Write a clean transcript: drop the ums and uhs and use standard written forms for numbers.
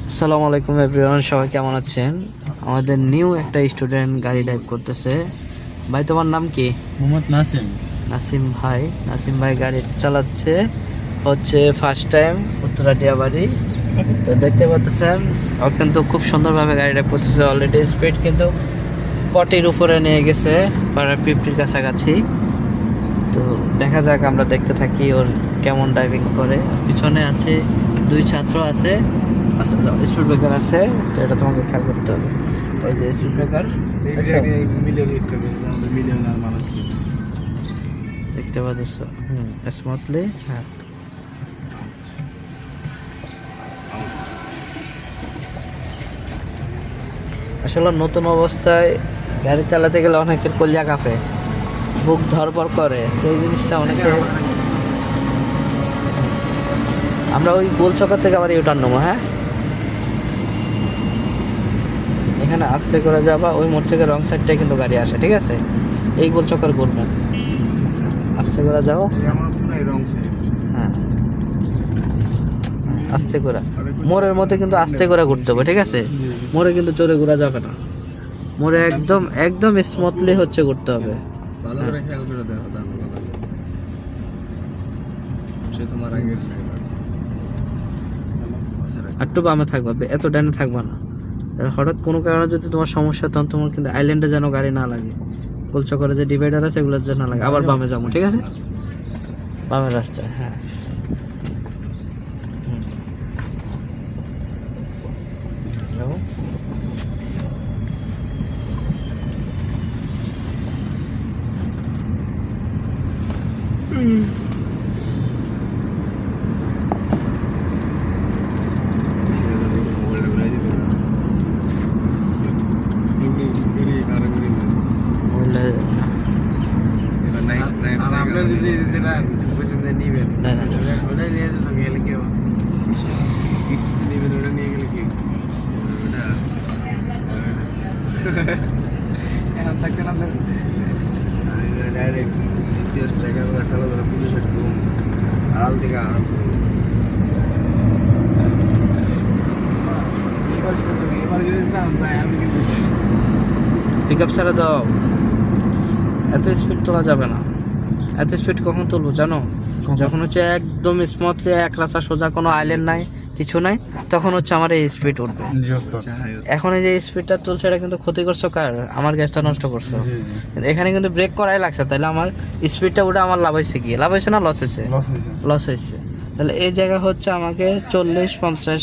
আসসালামু আলাইকুম এভরিওয়ান, সবাই কেমন আছেন? আমাদের নিউ একটা স্টুডেন্ট গাড়ি ড্রাইভ করতেছে। ভাই, তোমার নাম কি? মোহাম্মদ নাসিম। নাসিম ভাই গাড়ি চালাচ্ছে, হচ্ছে ফার্স্ট টাইম উত্তরাটিয়া বাড়ি। তো দেখতে পাচ্ছেন ও কিন্তু খুব সুন্দরভাবে গাড়ি ড্রাইভ করতেছে। অলরেডি স্পিড কিন্তু 40-র উপরে নিয়ে গেছে, প্রায় 50-র কাছাকাছি। তো দেখা যাক, আমরা দেখতে থাকি ওর কেমন ড্রাইভিং করে। পিছনে আছে 2 ছাত্র আছে, স্পিড ব্রেকার আছে, তো এটা তোমাকে খেয়াল করতে হবে। ওই যে স্পিড ব্রেকার দেখতে পাচ্ছ, স্মুথলি। হ্যাঁ, আসলে নতুন অবস্থায় গাড়ি চালাতে গেলে অনেকের কলিজা কাঁপে, বুক ধরপড় করে, তো এই জিনিসটা অনেকে। আমরা ওই গোল চক্কর থেকে আবার ইউটার্ন নেবো। হ্যাঁ, এখানে আস্তে করে যাবা, ওই মোড় থেকে রং সাইডটাই কিন্তু গাড়ি আসে, ঠিক আছে? এই গোল চক্কর করবো, আস্তে করে যাও। হ্যাঁ, আস্তে করে মোড়ের মধ্যে কিন্তু আস্তে করে ঘুরতে হবে, ঠিক আছে? মোড়ে কিন্তু জোরে ঘোরা যাবে না, মোড়ে একদম একদম স্মুথলি হচ্ছে ঘুরতে হবে। একটু বামে থাকবা, এত ডানে থাকবা না। হঠাৎ কোনো কারণে যদি তোমার সমস্যা, তখন তোমার কিন্তু আইল্যান্ডে যেন গাড়ি না লাগে, গোলচা করে যে ডিভাইডার আছে এগুলো যেন না লাগে। আবার বামে যাবো, ঠিক আছে? বামের রাস্তায়। হ্যাঁ, পিক আপ ছাড়া দাও, এত স্পিড তোলা যাবে না। এত স্পিড কখন তুলবো জানো? যখন হচ্ছে একদম স্মুথলি এক রাস্তা সোজা, কোনো আইল্যান্ড নাই, কিছু নাই, তখন হচ্ছে আমার এই স্পিড উঠবে। এখন এই যে স্পিডটা তুলছে, এটা কিন্তু ক্ষতি করছো কার? আমার গ্যাসটা নষ্ট করছো। এখানে কিন্তু ব্রেক করাই লাগছে, তাহলে আমার স্পিডটা উঠে আমার লাভ হয়েছে কি? লাভ হয়েছে না লস হয়েছে? লস হয়েছে। তাহলে এই জায়গা হচ্ছে আমাকে 40-50